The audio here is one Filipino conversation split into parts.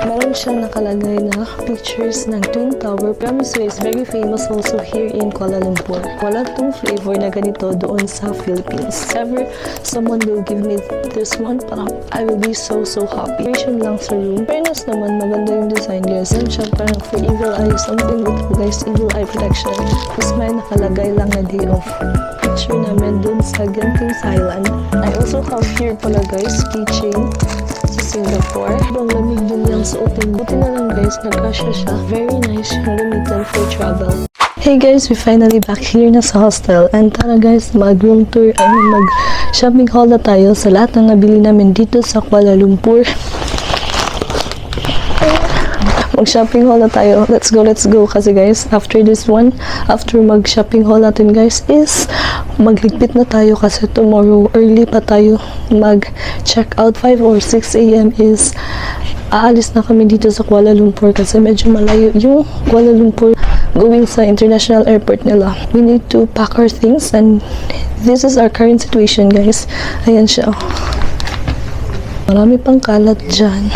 Meron siyang nakalagay na pictures ng Twin Tower. Tiramisu is very famous also here in Kuala Lumpur. Wala tong flavor na ganito doon sa Philippines. If ever someone will give me this one, parang I will be so happy. Creation lang sa room. Fairness naman, maganda yung design guys. Yan siya parang for evil eye, something with guys, evil eye protection. Tapos may nakalagay lang na day off. Picture namin dun sa Genting Island. I also have here pala guys, keychain sa Singapore. Ang lamig din yung suotin. Buti na lang guys, nagkasya siya. Very nice yung gamitan for travel. Hey guys, we finally back here na sa hostel. And tara guys, mag-room tour, mag-shopping haul na tayo sa lahat ng nabili namin dito sa Kuala Lumpur. Mag-shopping haul na tayo. Let's go. Kasi guys, after this one, after mag-shopping haul natin guys, is magligpit na tayo kasi tomorrow, early pa tayo mag-check out. 5 or 6 a.m. is aalis na kami dito sa Kuala Lumpur kasi medyo malayo yung Kuala Lumpur going sa international airport nila. We need to pack our things and this is our current situation guys. Ayan siya. Marami pang kalat dyan.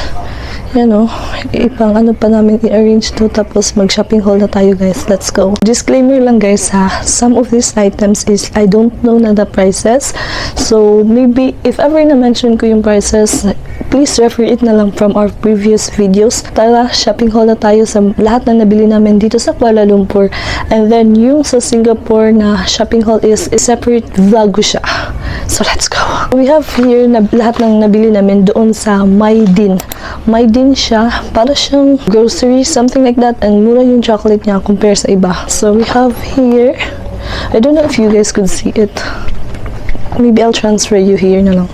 Yan o, ipang ano pa namin i-arrange to, tapos mag-shopping haul na tayo guys. Let's go. Disclaimer lang guys ha, some of these items is I don't know na the prices. So maybe if ever na-mention ko yung prices, please refer it na lang from our previous videos. Tara, shopping haul na tayo sa lahat na nabili namin dito sa Kuala Lumpur. And then yung sa Singapore na shopping haul is a separate vlog ko siya. So let's go. We have here na lahat ng nabili namin doon sa Maydin. Maydin siya, para siyang grocery, something like that. And mura yung chocolate niya compare sa iba. So we have here, I don't know if you guys could see it. Maybe I'll transfer you here na lang.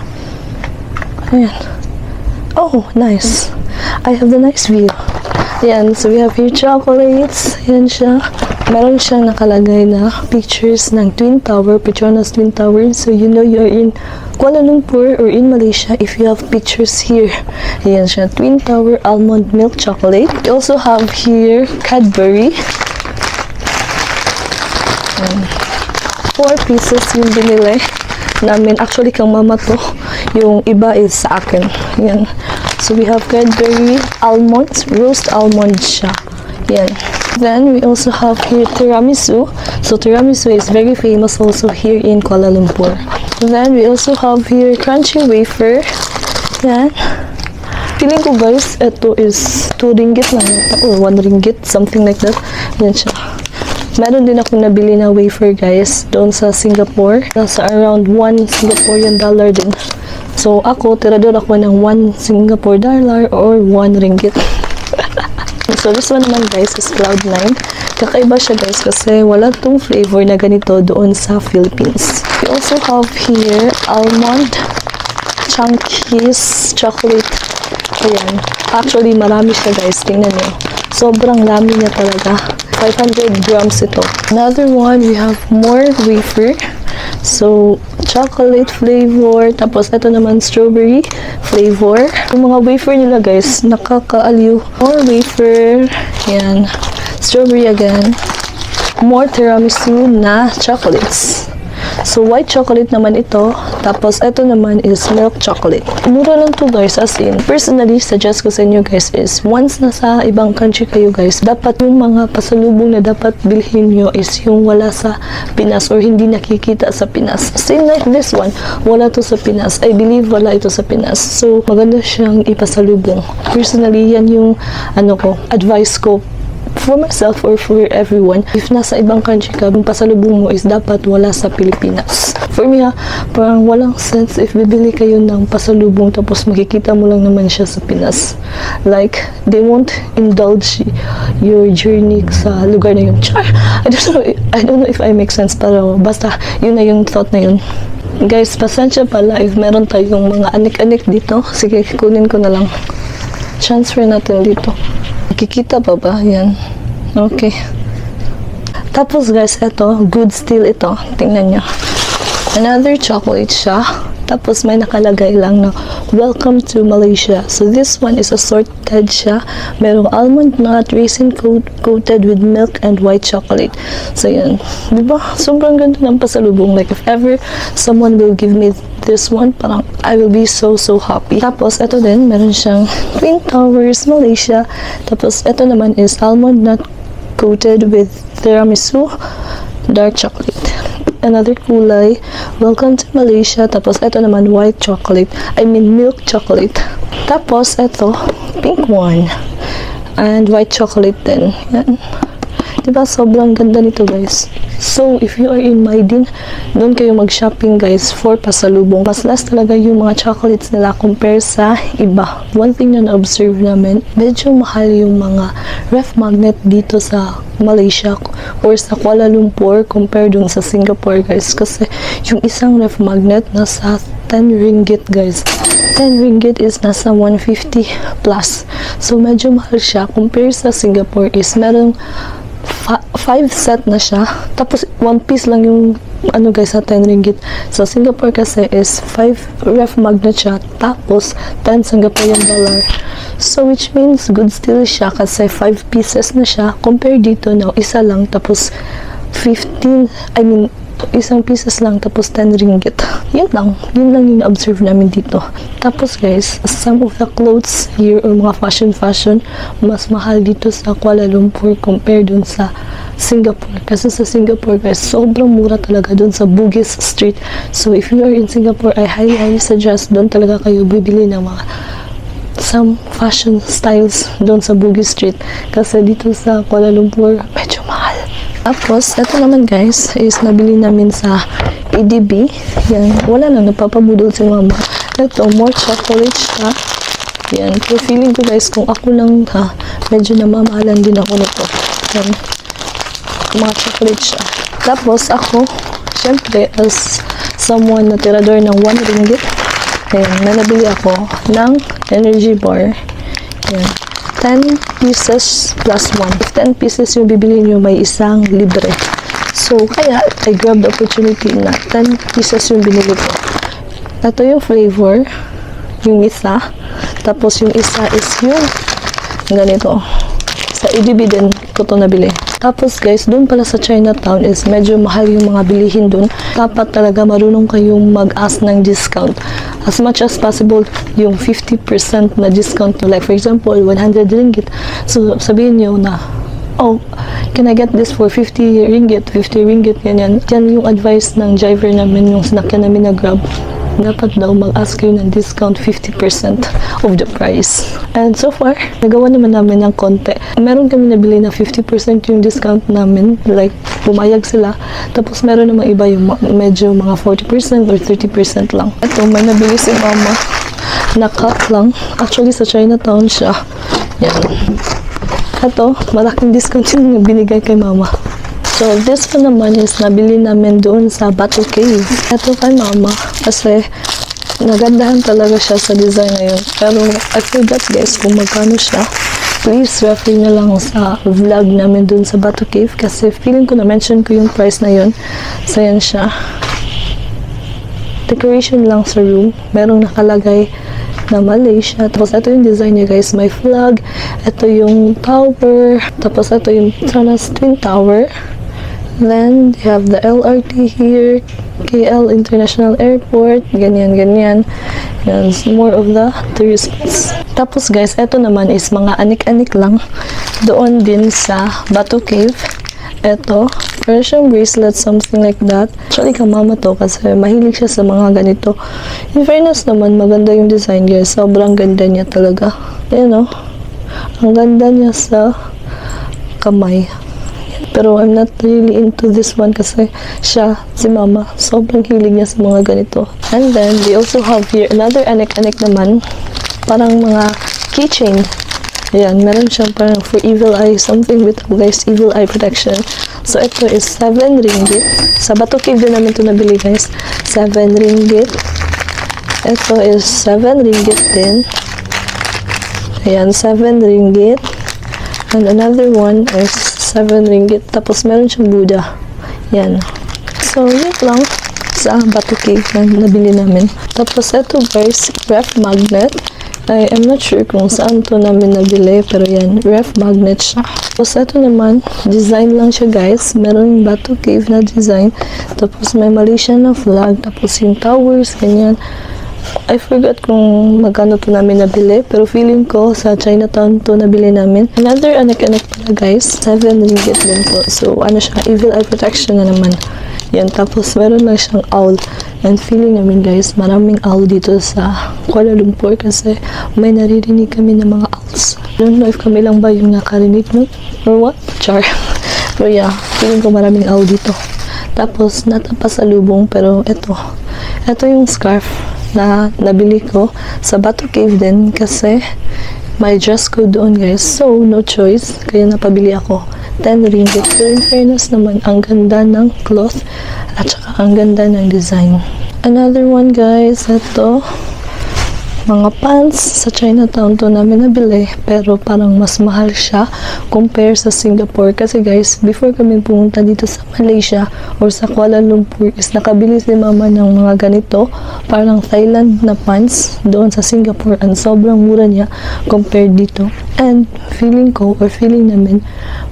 Ayan. Oh, nice. I have the nice view. Ayan, so we have here chocolates. Ayan siya. Meron siyang nakalagay na pictures ng Twin Tower, Petronas Twin Tower. So you know you're in Kuala Lumpur or in Malaysia if you have pictures here. Ayan siya, Twin Tower Almond Milk Chocolate. We also have here Cadbury. 4 pieces yung binili namin. Actually, kang mama to. Yung iba is sa akin. Yan. So, we have Cadbury almonds. Roast almond siya. Yan. Then, we also have here tiramisu. So, tiramisu is very famous also here in Kuala Lumpur. Then, we also have here crunchy wafer. Yan. Feeling ko guys, ito is 2 ringgit lang. Or 1 ringgit. Something like that. Yan siya. Meron din akong nabili na wafer guys doon sa Singapore. Nasa around 1 Singaporean dollar din. So ako, tirador ako ng 1 Singapore dollar or 1 ringgit. So this one naman guys is Cloud9. Kakaiba siya guys kasi wala tong flavor na ganito doon sa Philippines. We also have here almond chunkies chocolate. Ayan. Actually marami siya guys. Tingnan nyo. Sobrang dami niya talaga. 500 grams ito. Another one, we have more wafer. So, chocolate flavor. Tapos, ito naman, strawberry flavor. Yung mga wafer nila, guys, nakakaaliw. More wafer. Yan. Strawberry again. More tiramisu na chocolates. So, white chocolate naman ito. Tapos, ito naman is milk chocolate. Mura lang to guys, as in. Personally, suggest ko sa inyo guys is, once nasa ibang country kayo guys, dapat yung mga pasalubong na dapat bilhin nyo is yung wala sa Pinas or hindi nakikita sa Pinas. Same like this one, wala to sa Pinas. I believe wala ito sa Pinas. So, maganda siyang ipasalubong. Personally, yan yung advice ko for myself or for everyone. If nasa ibang country ka, yung pasalubong mo is dapat wala sa Pilipinas. For me parang walang sense if bibili kayo ng pasalubong tapos makikita mo lang naman siya sa Pinas. Like, they won't indulge your journey sa lugar na yun. Char! I don't know if I make sense, pero basta yun na yung thought na yun. Guys, pasensya pala if meron tayong mga anik-anik dito. Sige, kunin ko na lang. Transfer natin dito. Nakikita pa ba? Yan. Okay. Tapos guys, ito, good still ito. Tingnan nyo. Another chocolate siya. Tapos may nakalagay lang na welcome to Malaysia. So this one is assorted siya. Merong almond nut, raisin coated with milk and white chocolate. So yan. Diba? Sobrang ganda ng pasalubong. Like if ever someone will give me this one, parang I will be so happy. Tapos ito din, meron siyang Twin Towers Malaysia. Tapos ito naman is almond nut coated with tiramisu, dark chocolate. Another kulay, welcome to Malaysia. Tapos ito naman white chocolate, milk chocolate. Tapos ito pink one and white chocolate din. Yan. Diba sobrang ganda nito guys. So if you are in Maydin, doon kayo mag-shopping guys for pasalubong. Mas last talaga yung mga chocolates nila compare sa iba. One thing na na-observe namin, medyo mahal yung mga ref magnet dito sa Malaysia or sa Kuala Lumpur compare dun sa Singapore guys. Kasi yung isang ref magnet nasa 10 ringgit guys. 10 ringgit is nasa 150 plus. So medyo mahal siya compare sa Singapore is merong 5 set na siya. Tapos 1 piece lang yung guys sa 10 ringgit. Sa Singapore kasi is 5 ref magnet siya. Tapos 10 Singaporean dollar. So which means good still siya kasi 5 pieces na siya. Compare dito na isa lang tapos 15, isang pieces lang tapos 10 ringgit. Yun lang yung na-observe namin dito. Tapos guys, some of the clothes here or mga fashion mas mahal dito sa Kuala Lumpur compare dun sa Singapore. Kasi sa Singapore guys, sobrang mura talaga dun sa Bugis Street. So if you are in Singapore, I highly suggest dun talaga kayo bibili ng mga some fashion styles dun sa Bugis Street. Kasi dito sa Kuala Lumpur, medyo mahal. Tapos, ito naman guys, is nabili namin sa EDB. Yan, wala lang, napapabudol si mama. Ito, more chocolate siya. Yan, pero feeling ko guys, kung ako lang medyo namamahalan din ako nito. Yan, mga chocolate siya. Tapos, ako, syempre, as someone na tirador ng 1 ringgit, ayan, nabili ako ng energy bar. Yan. 10 pieces plus 1. If 10 pieces yung bibili nyo, may isang libre. So, kaya, I grabbed the opportunity na 10 pieces yung binili ko. Ito yung flavor, yung isa. Tapos, yung isa is yung ganito. Sa EDB din ko ito nabili. Tapos guys, doon pala sa Chinatown is medyo mahal yung mga bilihin doon. Dapat talaga marunong kayong mag-ask ng discount. As much as possible, yung 50% na discount nyo. Like for example, 100 ringgit. So sabihin nyo na, oh, can I get this for 50 ringgit, 50 ringgit, ganyan. Yan yung advice ng driver namin, yung sinakyan namin na Grab. Dapat daw mag-ask kayo ng discount 50% of the price. And so far, nagawa naman namin ng konti. Meron kami nabili na 50% yung discount namin. Like, pumayag sila. Tapos meron naman iba yung medyo mga 40% or 30% lang. Ito, may nabili si mama na cup lang. Actually, sa Chinatown siya. Yan. Ito, malaking discount yung binigay kay mama. So, this one naman is nabili namin doon sa Batu Cave. Ito kay mama kasi nagandahan talaga siya sa design na yun. Pero I forgot guys kung magkano siya. Please refer na lang sa vlog namin doon sa Batu Cave kasi feeling ko na-mention ko yung price na yun. So, yan siya. Decoration lang sa room. Merong nakalagay na Malaysia. Tapos ito yung design niya guys. May flag. Ito yung tower. Tapos ito yung Tranas Twin Tower. Then, you have the LRT here, KL International Airport, ganyan. Yan, more of the tourist spots. Tapos guys, ito naman is mga anik-anik lang. Doon din sa Batu Cave. Ito, Persian bracelet, something like that. Actually, kamama to kasi mahilig siya sa mga ganito. In fairness naman, maganda yung design guys. Sobrang ganda niya talaga. Ayan o. Ang ganda niya sa kamay. Pero I'm not really into this one kasi siya, si mama, sobrang hilig niya sa mga ganito. And then, we also have here another anik-anik naman. Parang mga keychain. Ayan, meron siyang parang for evil eye, something with guys, evil eye protection. So, ito is 7 ringgit. Sa Batu Cave din namin ito nabili guys. 7 ringgit. Ito is 7 ringgit din. Ayan, 7 ringgit. And another one is 7 ringgit. Tapos meron siyang Buddha. Yan. So, yun lang. sa Batu Cave na nabili namin. Tapos ito guys, ref magnet. I'm not sure kung saan to namin nabili, pero yan, ref magnet siya. Tapos ito naman, design lang siya guys. Meron Batu Cave na design. Tapos may Malaysian na flag. Tapos yung towers, ganyan. I forgot kung magkano to namin nabili, pero feeling ko sa Chinatown to nabili namin. Another anak-anak pala guys, 7 ringgit din po. So ano siya, evil eye protection na naman. Yan, tapos meron lang siyang owl. And feeling namin guys, maraming owl dito sa Kuala Lumpur kasi may naririnig kami ng mga owls. I don't know if kami lang ba yung nakarinig nun or what? Char. Pero yeah, feeling ko maraming owl dito. Tapos natapasalubong, pero ito yung scarf na nabili ko sa Batu Cave din kasi may dress code doon guys. So, no choice. Kaya napabili ako. 10 ringgit. So, in fairness naman, ang ganda ng cloth at saka ang ganda ng design. Another one guys, ito. Mga pants sa Chinatown to namin nabili, pero parang mas mahal siya compare sa Singapore. Kasi guys, before kami pumunta dito sa Malaysia or sa Kuala Lumpur is nakabili si mama ng mga ganito, parang Thailand na pants doon sa Singapore, and sobrang mura niya compared dito. And feeling ko or feeling namin,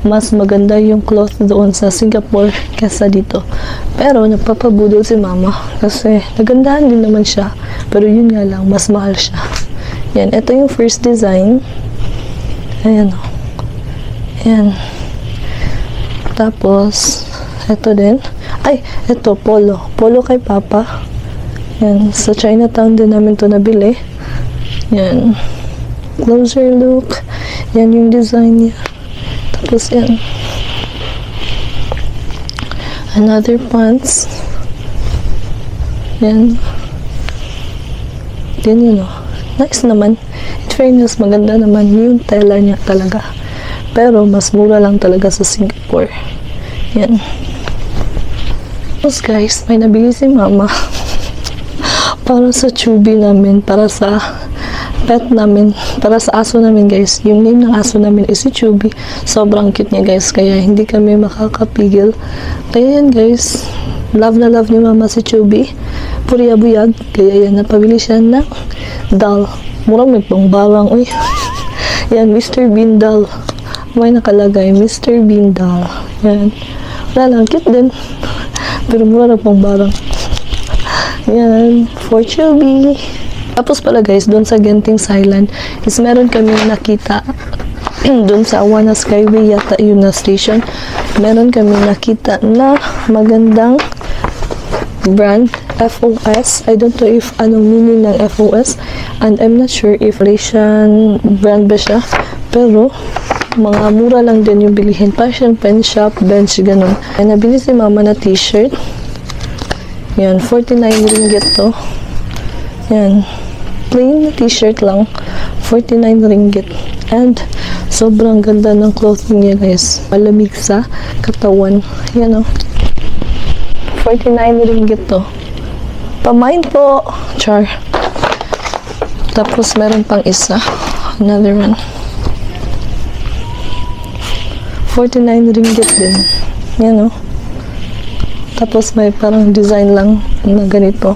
mas maganda yung cloth doon sa Singapore kesa dito. Pero napapabudol si mama kasi nagandahan din naman siya, pero yun nga lang, mas mahal siya. Yan, ito yung first design. Ayan o. Ayan. Tapos, ito din. Ay, ito, polo. Polo kay Papa. Yan, sa Chinatown din namin to nabili. Yan. Closer look. Yan yung design niya. Tapos yan. Another pants. Yan. Yan yun o. Nice naman. In fairness, maganda naman yung tela niya talaga. Pero mas mura lang talaga sa Singapore. Yan. Tapos guys, may nabili si mama para sa chubby namin, para sa pet namin, para sa aso namin guys. Yung name ng aso namin is si Chubby. Sobrang cute niya guys, kaya hindi kami makakapigil. Kaya yan guys, love na love ni mama si Chubby. Puriya buyag, kaya yan, napabili siya ng doll. Murang may pangbarang, uy. Yan, Mr. Bean doll. May nakalagay, Mr. Bean doll. Yan. Wala lang, cute din. Pero mura na pangbarang. Yan, for Chubby. Tapos pala guys, doon sa Genting's Island is meron kami nakita doon sa Awana Skyway yata yun na station. Meron kami nakita na magandang brand, FOS. I don't know if anong meaning ng FOS, and I'm not sure if Malaysian brand ba siya, pero mga mura lang din yung bilihin. Pa siyang pen shop, bench, ganun. Ay, nabili si mama na t-shirt. Yan, 49 ringgit to. Yan, plain na t-shirt lang, 49 ringgit. And sobrang ganda ng clothing niya guys, malamig sa katawan. Yan o, 49 ringgit to. Pamain po, char. Tapos meron pang isa, another one, 49 ringgit din. Yan o. Tapos may parang design lang na ganito.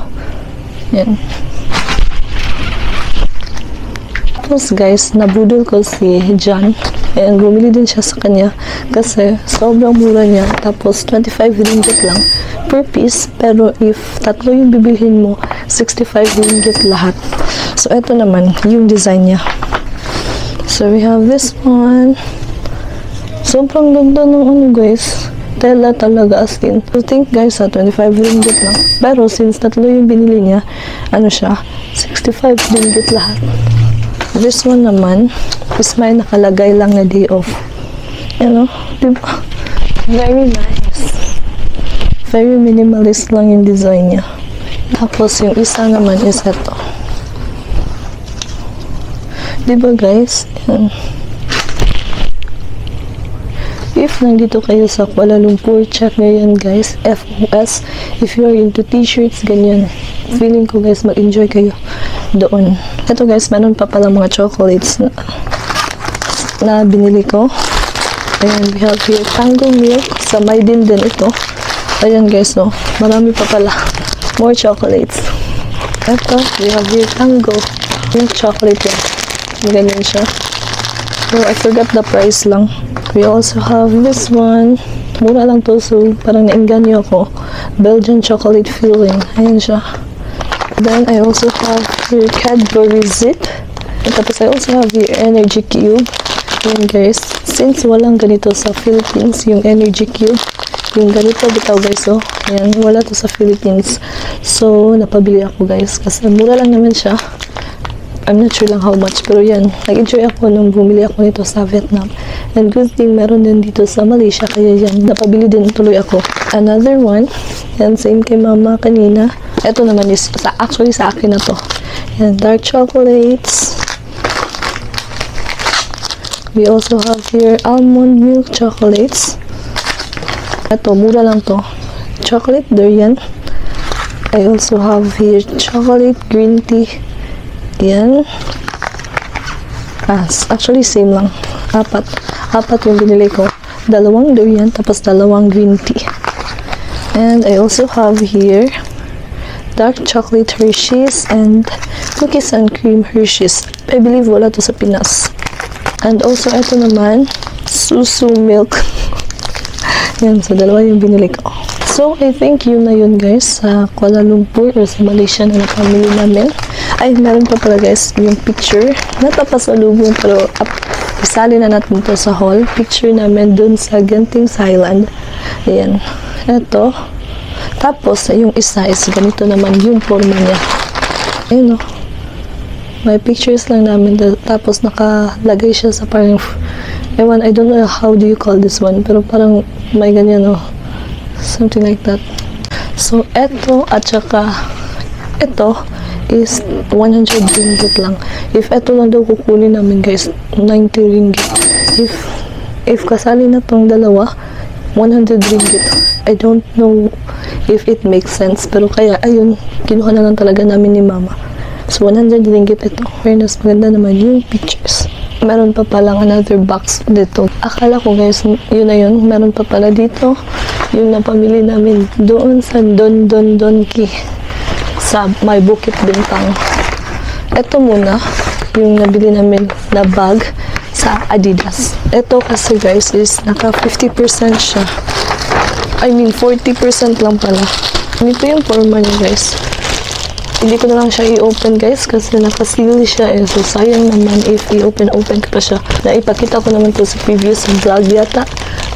Yan. Tapos guys, nabudol ko si John and bumili din siya sa kanya kasi sobrang mura niya. Tapos 25 ringgit lang per piece, pero if tatlo yung bibilhin mo, 65 ringgit lahat. So ito naman yung design niya. So we have this one. Sobrang ganda ng ano guys, tela talaga as in. I think guys 25 ringgit lang, pero since tatlo yung binili niya, ano siya, 65 ringgit lahat. This one naman is may nakalagay lang na day off. You know, diba? Very nice. Very minimalist lang yung design niya. Tapos yung isa naman is ito. Diba guys? Yan. If nandito kayo sa Kuala Lumpur, check nyo yan guys, FOS. If you're into t-shirts, ganyan. Feeling ko guys, mag-enjoy kayo doon. Ito guys, meron pa pala mga chocolates na binili ko. Ayan, we have here Tango Milk. Sa Maydin din ito. Ayan guys, no, marami pa pala. More chocolates. Ito, we have here Tango. Yung chocolate yan. Ganyan siya. So, I forgot the price lang. We also have this one. Mura lang to, so parang nainganyo ako. Belgian chocolate filling. Ayan siya. Then, I also have here Cadbury Zip. And tapos, I also have here Energy Cube. Ayan guys. Since walang ganito sa Philippines, yung Energy Cube, yung ganito bitaw guys, oh. Ayan, wala to sa Philippines. So, napabili ako guys. Kasi mura lang naman siya. I'm not sure lang how much, pero yan, nag-enjoy ako nung bumili ako nito sa Vietnam. And good thing, meron din dito sa Malaysia, kaya yan, napabili din tuloy ako. Another one, yan, same kay mama kanina. Ito naman is, actually sa akin na to. Yan, dark chocolates. We also have here almond milk chocolates. Ito, mura lang to. Chocolate durian. I also have here chocolate green tea. Yan. Actually, same lang. Apat yung binili ko. Dalawang durian, tapos dalawang green tea. And I also have here dark chocolate Hershey's and cookies and cream Hershey's. I believe wala to sa Pinas. And also, ito naman, Susu milk. Yan, so dalawa yung binili ko. So, I think yun na yun guys sa Kuala Lumpur or sa Malaysia na napamili namin. Ay, meron pa pala guys yung picture. Natapasalubong pero isali na natin to sa haul. Picture namin dun sa Genting's Highland. Ayan. Ito. Tapos, yung isa is ganito naman yung forma niya. Ayun o. May pictures lang namin. Tapos, nakalagay siya sa parang ewan, I don't know how do you call this one. Pero parang may ganyan o. Something like that. So, eto at saka ito is 100 ringgit lang. If eto lang daw kukunin namin guys, 90 ringgit. If kasali na tong dalawa, 100 ringgit. I don't know if it makes sense. Pero kaya, ayun, kinuha na lang talaga namin ni mama. So, 100 ringgit ito. Fairness, maganda naman yung pictures. Meron pa palang another box dito. Akala ko guys, yun na yun. Meron pa pala dito. Yung napamili namin doon sa Don Donki sa May Bukit Bintang. Ito muna yung nabili namin na bag sa Adidas. Ito kasi guys is naka 50% siya. I mean 40% lang pala. Ito yung forma niya guys. Hindi ko na lang siya i-open guys kasi naka-seal siya eh. So sayang naman if i-open ko pa siya. Naipakita ko naman to sa previous vlog yata.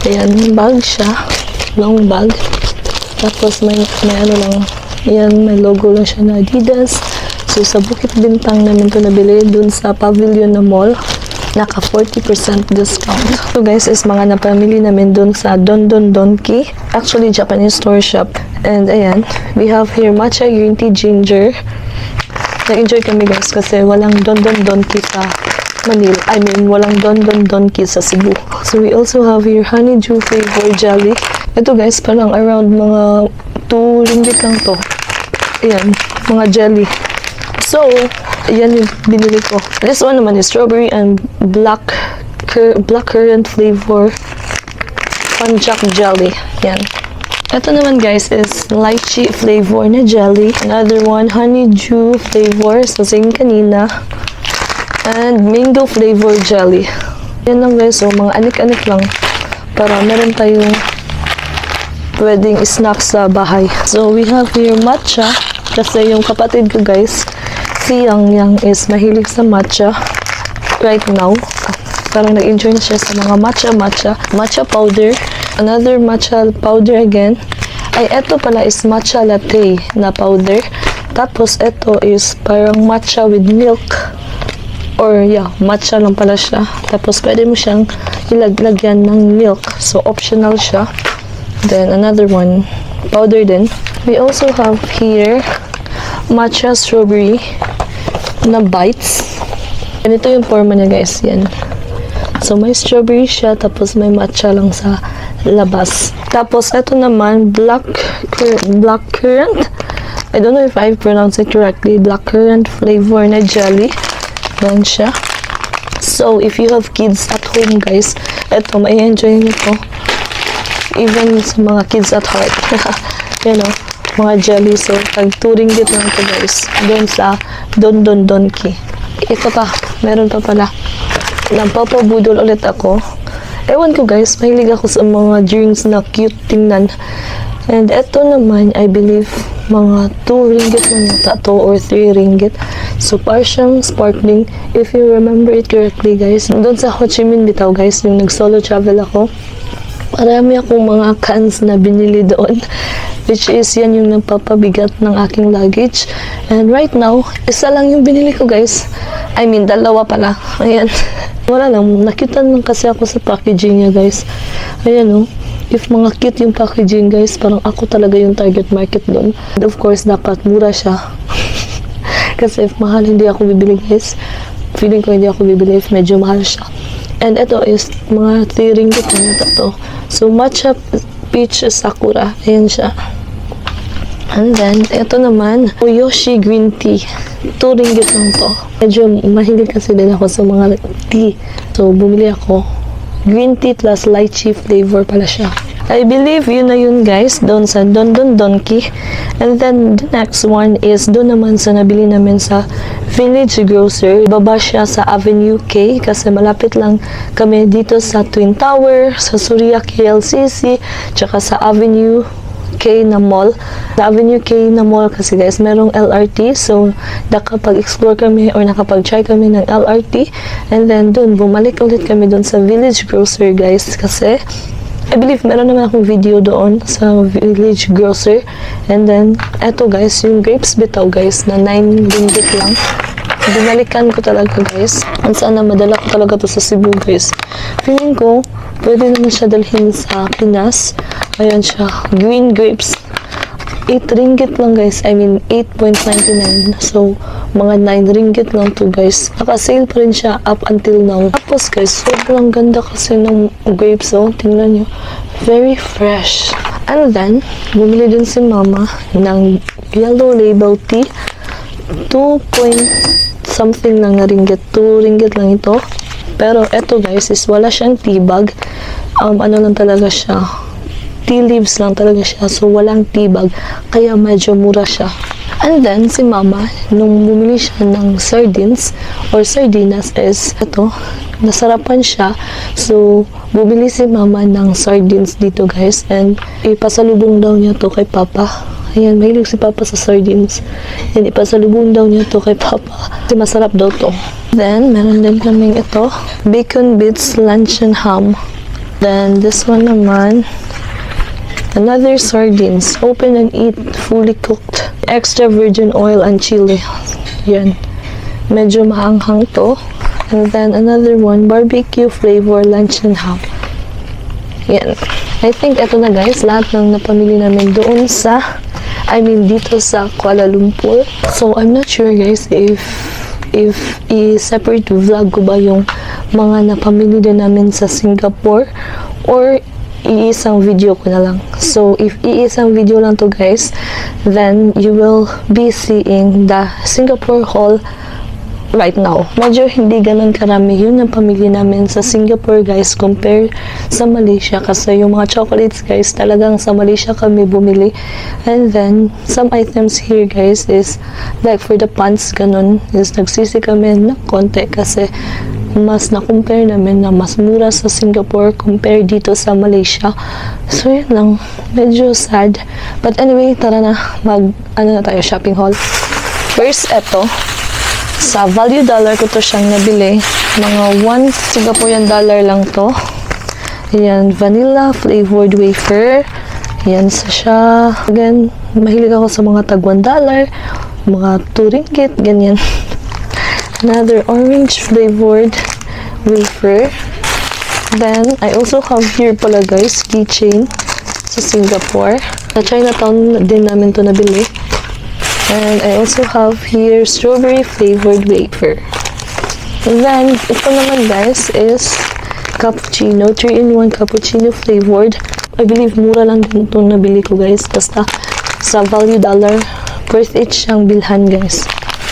Ayan, bag siya. Long bag. Tapos may ano lang. Ayan, may logo lang siya na Adidas. So sa Bukit Bintang namin to nabili dun sa Pavilion na mall. Naka 40% discount. So guys, is mga napamili namin dun sa Don Donki. Actually, Japanese store shop. And ayan, we have here matcha green tea ginger. Nag-enjoy kami guys kasi walang Don Donki sa Manila. I mean, walang Don Donki sa Cebu. So we also have here honeydew flavor jelly. Ito guys, parang around mga 2 ringgit lang to. Ayan, mga jelly. So, ayan yung binili ko. This one naman is strawberry and blackcurrant flavor panjak jelly. Yan. Ito naman guys is lychee flavor na jelly. Another one, honeydew flavor. So, same kanina. And mango flavor jelly. Yan lang guys. So, mga anik-anik lang. Para meron tayong pwedeng snack sa bahay. So, we have here matcha. Kasi yung kapatid ko guys, si Yang is mahilig sa matcha right now. Parang nag-enjoy na siya sa mga matcha powder. Another matcha powder again. Ay, eto pala is matcha latte na powder. Tapos, eto is parang matcha with milk. Or, yeah, matcha lang pala siya. Tapos, pwede mo siyang ilagyan ng milk. So, optional siya. Then, another one, powder din. We also have here matcha strawberry na bites. Ganito yung forma niya guys, yan. So, may strawberry siya, tapos may matcha lang sa labas. Tapos, ito naman, blackcurrant. I don't know if I pronounced it correctly. Blackcurrant flavor na jelly. Yan siya. So, if you have kids at home guys, ito, may enjoy nyo to. Even sa mga kids at heart. You know, mga jelly. So, tag 2 ringgit lang ito guys. Doon sa Don Don Donki. Ito pa, meron pa pala. Nagpapabudol ulit ako. Ewan ko guys, mahilig ako sa mga drinks na cute tingnan. And ito naman, I believe, mga 2 ringgit lang yata to or 3 ringgit. So, parang siyang sparkling. If you remember it correctly guys, doon sa Ho Chi Minh bitaw guys, yung nag-solo travel ako, marami akong mga cans na binili doon. Which is, yan yung nagpapabigat ng aking luggage. And right now, isa lang yung binili ko guys. I mean, 2 pala. Ayan. Wala lang, nakitan lang kasi ako sa packaging niya guys. Ayan oh. If mga cute yung packaging guys, parang ako talaga yung target market doon. And of course, dapat mura siya. Kasi if mahal, hindi ako bibili guys. Feeling ko hindi ako bibili if medyo mahal siya. And ito is mga 3 ringgit na ito to. So, matcha peach sakura. Ayan siya. And then, ito naman, Yoshi green tea. 2 ringgit lang to. Medyo mahilig kasi din ako sa mga tea. So, bumili ako. Green tea plus lychee flavor pala siya. I believe yun na yun guys, doon sa Don Don Donki. And then the next one is doon naman sa nabili namin sa Village Grocer. Baba siya sa Avenue K kasi malapit lang kami dito sa Twin Tower, sa Suria KLCC, tsaka sa Avenue K na mall. Sa Avenue K na mall kasi guys, merong LRT. So, nakapag-explore kami or nakapag-try kami ng LRT. And then, dun, bumalik ulit kami dun sa Village Grocer guys. Kasi, I believe meron naman akong video doon sa Village Grocer. And then, eto guys, yung grapes bitaw guys, na 9 ringgit lang. Binalikan ko talaga guys. Ang sana madala ko talaga to sa Cebu guys. Feeling ko, pwede naman siya dalhin sa Pinas. Ayan siya. Green grapes. 8 ringgit lang guys. I mean, 8.99. So, mga 9 ringgit lang to guys. Naka-sale pa rin siya up until now. Tapos guys, sobrang ganda kasi ng grapes. Oh. Tingnan nyo. Very fresh. And then, bumili din si mama ng yellow label tea. 2 lang na ringgit. 2 ringgit lang ito. Pero eto guys, is wala siyang tea bag. Ano lang talaga siya. Tea leaves lang talaga siya. So, walang tea bag. Kaya medyo mura siya. And then, si mama, nung bumili siya ng sardines or sardinas is, ito, nasarapan siya. So, bumili si mama ng sardines dito guys. And, ipasalubong daw niya to kay papa. Ayan, mahilig si papa sa sardines. And, ipasalubong daw niya to kay papa. Kasi masarap daw to. Then, meron din kaming ito. Bacon bits, luncheon ham. Then, this one naman, another sardines. Open and eat, fully cooked. Extra virgin oil and chili. Yan. Medyo maanghang to. And then, another one, barbecue flavor, luncheon ham. Yan. I think ito na guys, lahat ng napamili namin doon sa, dito sa Kuala Lumpur. So, I'm not sure guys if i-separate vlog ko ba yung mga napamili din namin sa Singapore or iisang video ko na lang. So, if iisang video lang to guys, then you will be seeing the Singapore haul right now. Medyo hindi ganun karami yun ang pamili namin sa Singapore guys compare sa Malaysia kasi yung mga chocolates guys talagang sa Malaysia kami bumili. And then some items here guys is like for the pants ganun is nagsisi kami ng konti kasi mas na-compare namin na mas mura sa Singapore compare dito sa Malaysia. So yun lang, medyo sad. But anyway, tara na na tayo shopping haul. First, eto sa Value Dollar ko to siyang nabili. Mga 1 Singaporean dollar lang to. Ayan, vanilla flavored wafer. Ayan siya. Again, mahilig ako sa mga tag $1, mga 2 ringgit, ganyan. Another orange flavored wafer. Then, I also have here pala guys, keychain sa Singapore. Sa Chinatown din namin to nabili. And I also have here strawberry flavored wafer. And then, ito naman guys is cappuccino. 3-in-1 cappuccino flavored. I believe mura lang din itong nabili ko guys. Basta sa Value Dollar, worth it siyang bilhan guys.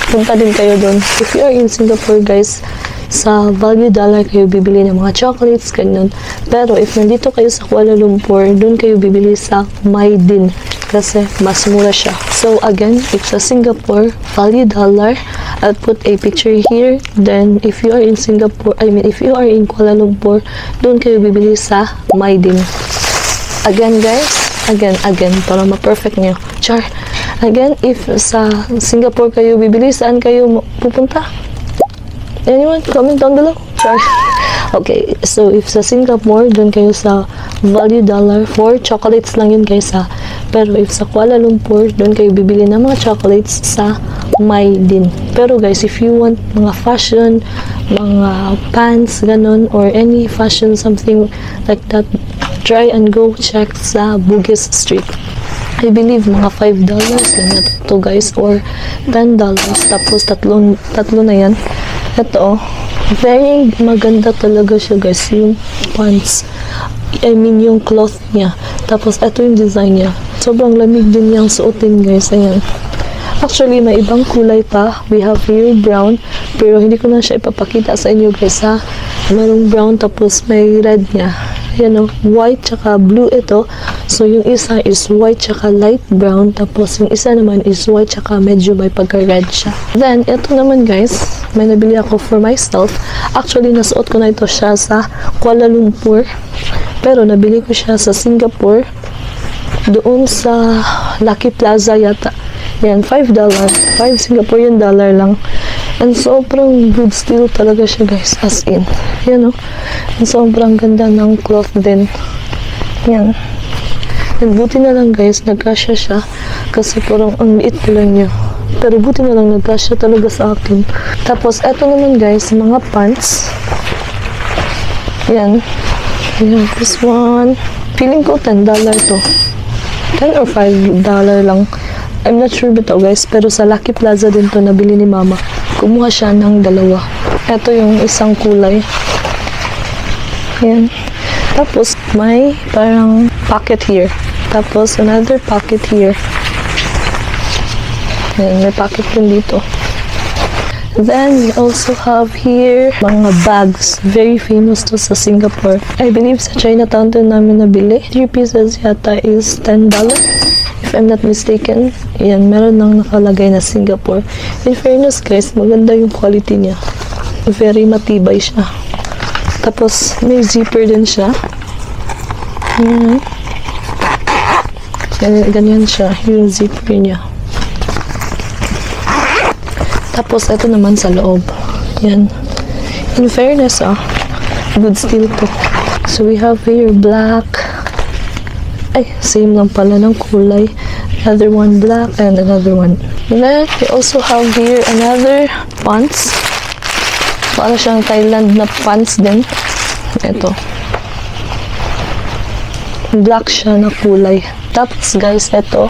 Punta din kayo doon. If you are in Singapore guys, sa Value Dollar kayo bibili ng mga chocolates, ganyan. Pero if nandito kayo sa Kuala Lumpur, doon kayo bibili sa Maydin kasi mas mura siya. So again, if sa Singapore, Value Dollar, I'll put a picture here. Then if you are in Singapore, if you are in Kuala Lumpur, doon kayo bibili sa Maydin. Again guys, again, para ma-perfect nyo. Char. Again, if sa Singapore kayo bibili, saan kayo pupunta? Anyone? Comment down below. Char. Okay, so if sa Singapore, doon kayo sa Value Dollar. For chocolates lang yun guys ha. Pero if sa Kuala Lumpur, doon kayo bibili ng mga chocolates sa Maydin. Pero guys, if you want mga fashion, mga pants, ganun, or any fashion, something like that, try and go check sa Bugis Street. I believe mga $5 lang ito guys, or $10. Tapos tatlo na yan. Ito, very maganda talaga siya guys, yung pants. Yung cloth niya. Tapos ito yung design niya. Sobrang lamig din yung suotin guys. Ayan. Actually, may ibang kulay pa. We have here brown, pero hindi ko na siya ipapakita sa inyo guys ha. Merong brown tapos may red niya. Ayan o, white tsaka blue ito. So, yung isa is white tsaka light brown. Tapos, yung isa naman is white tsaka medyo may pagka-red siya. Then, ito naman guys, may nabili ako for myself. Actually, nasuot ko na ito siya sa Kuala Lumpur. Pero, nabili ko siya sa Singapore. Doon sa Lucky Plaza yata. Yan, $5. 5 Singaporean dollar lang. And sobrang good steel talaga siya guys. As in. Yan o. And sobrang ganda ng cloth din. Yan. And buti na lang guys, nagkasya siya. Kasi parang ang liit ko lang niya. Pero buti na lang nagkasya talaga sa akin. Tapos, eto naman guys, mga pants. Yan. Yan, this one. Feeling ko $10 to. 10 or $5 lang. I'm not sure bitaw guys, pero sa Lucky Plaza din to nabili ni mama. Kumuha siya ng dalawa. Ito yung isang kulay. Yan. Tapos, may parang pocket here. Tapos, another pocket here. Yan, may pocket din dito. Then, we also have here mga bags. Very famous to sa Singapore. I believe sa Chinatown din namin nabili. 3 pieces yata is $10. If I'm not mistaken. Yan, meron nang nakalagay na Singapore. In fairness guys, maganda yung quality niya. Very matibay siya. Tapos, may zipper din siya. Ganyan siya, yung zipper niya. Tapos, ito naman sa loob. Yan. In fairness, good steel to. So, we have here black. Ay, same lang pala ng kulay. Another one black and another one. And then, we also have here another pants. Para siyang Thailand na pants din. Ito. Black siya na kulay. Tapos guys, ito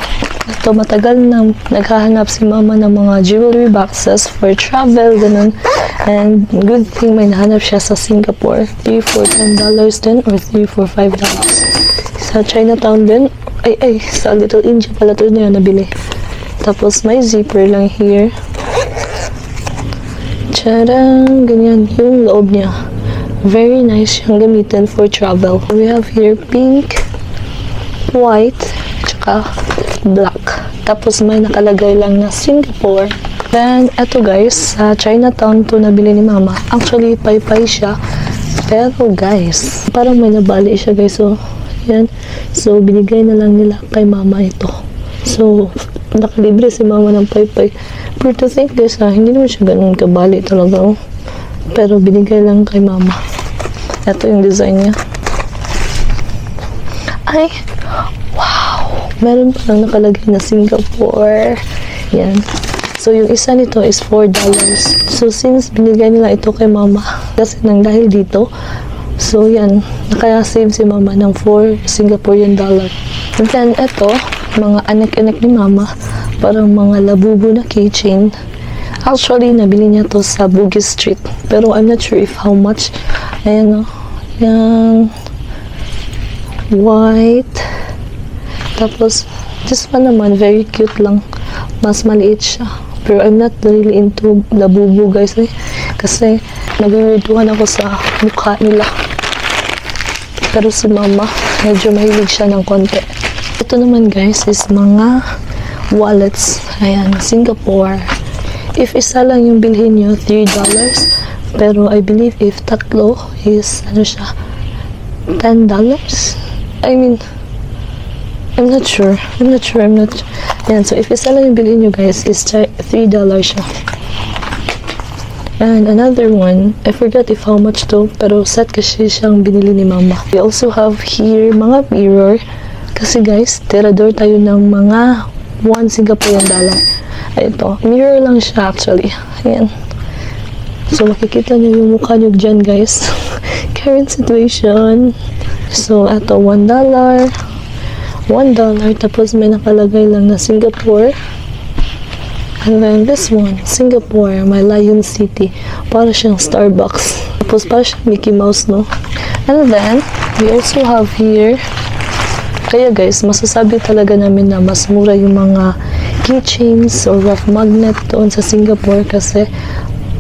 matagal nang naghahanap si mama ng mga jewelry boxes for travel, ganun. And good thing may nahanap siya sa Singapore. 3 for $10 din or 3 for $5. Sa Chinatown din. Sa Little India pala ito na yun nabili. Tapos may zipper lang here. Tadang! Ganyan yung loob niya. Very nice siyang gamitin for travel. We have here pink, white, tsaka black. Tapos may nakalagay lang na Singapore. Then, eto guys, sa Chinatown to nabili ni mama. Actually, paypay siya. Pero guys, parang may nabali siya guys. So, yan. So, binigay na lang nila kay mama ito. So, nakalibre si mama ng paypay. But to think guys, hindi naman siya ganun kabali talaga. Pero binigay lang kay mama. Ito yung design niya. Ay, wow! Meron pa lang nakalagay na Singapore. Yan. So, yung isa nito is $4. So, since binigay nila ito kay mama, kasi nang dahil dito, so, yan. Nakaya-save si mama ng $4 Singaporean dollar. And then, ito, mga anak-anak ni mama, parang mga labubo na keychain. Actually, nabili niya to sa Bugis Street. Pero, I'm not sure if how much. Ayan, yung white. Tapos, this one naman, very cute lang. Mas maliit siya. Pero I'm not really into labubu guys kasi nagwiwirduhan ako sa mukha nila. Pero si mama, medyo mahilig siya ng konti. Ito naman guys is mga wallets. Ayan, Singapore. If isa lang yung bilhin nyo, $3. Pero I believe if tatlo is, ano siya, $10? I mean, I'm not sure. Ayan, so if isa lang yung bilhin nyo guys, is $3 siya. And another one, I forgot if how much to, pero set kasi siyang binili ni mama. We also have here mga mirror. Kasi guys, tirador tayo ng mga 1 Singaporean dollar. Ito, mirror lang siya actually. Ayan. So makikita nyo yung mukha nyo dyan guys. Current situation. So, ito, $1. Tapos may nakalagay lang na Singapore. And then this one, Singapore, my Lion City. Para siyang Starbucks. Tapos para siyang Mickey Mouse, no? And then, we also have here, kaya guys, masasabi talaga namin na mas mura yung mga keychains or rough magnet doon sa Singapore kasi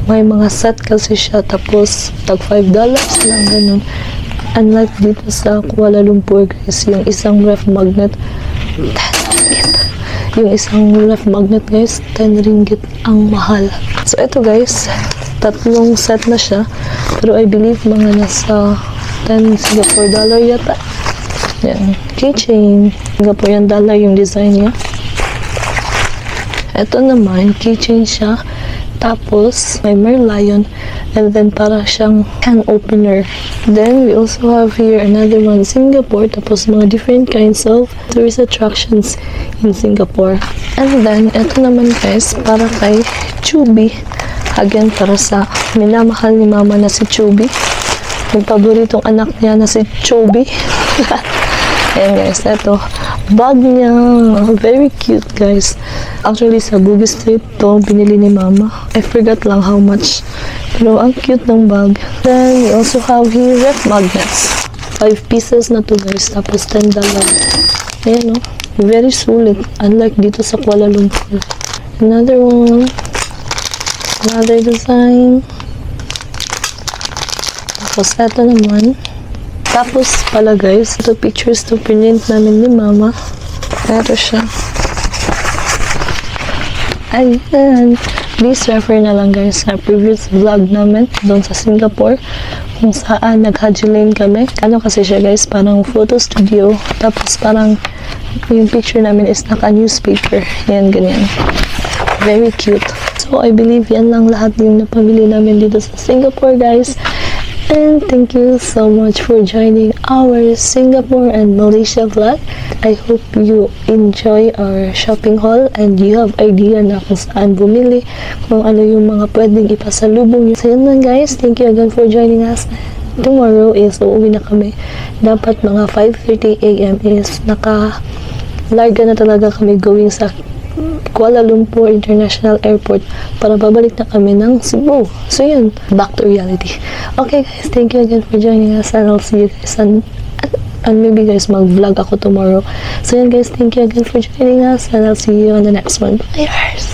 may mga set kasi siya. Tapos, tag $5 lang, ganun. Unlike dito sa Kuala Lumpur guys, yung isang ref magnet 10 ringgit. Yung isang ref magnet guys, 10 ringgit ang mahal. So ito guys, tatlong set na siya. Pero I believe mga nasa 10 Singapore dollar yata. Yan, keychain. Singaporean dollar yung design niya. Ito naman, keychain siya. Tapos, may Merlion. And then, para siyang can opener. Then, we also have here another one, Singapore. Tapos, mga different kinds of tourist attractions in Singapore. And then, ito naman guys, para kay Chubby. Again, para sa minamahal ni mama na si Chubby. Yung paboritong anak niya na si Chubby. Ayan guys, ito. Bag niya. Very cute guys. Actually, sa Bugis Street to binili ni mama. I forgot lang how much. Pero ang cute ng bag. Then, we also have here ref magnets. 5 pieces na to guys. Tapos $10. Ayan no. Very sulit. Unlike dito sa Kuala Lumpur. Another one. Another design. Tapos ito naman. Tapos pala guys, ito pictures to print namin ni mama. Ito siya. Ayan. Please refer na lang guys sa previous vlog namin doon sa Singapore kung saan nag-Haji kami. Ano kasi siya guys, parang photo studio. Tapos parang yung picture namin is naka-newspaper. Yan, ganyan. Very cute. So I believe yan lang lahat yung napamili namin dito sa Singapore guys. And thank you so much for joining our Singapore and Malaysia vlog. I hope you enjoy our shopping haul and you have idea na kung saan bumili, kung ano yung mga pwedeng ipasalubong nyo. So yun lang guys, thank you again for joining us. Tomorrow is uuwi na kami. Dapat mga 5:30 AM is naka-larga na talaga kami going sa Kuala Lumpur International Airport para babalik na kami ng Cebu. So yun, back to reality. Okay guys, thank you again for joining us and I'll see you guys and maybe guys mag-vlog ako tomorrow. So yun guys, thank you again for joining us and I'll see you on the next one. Bye guys!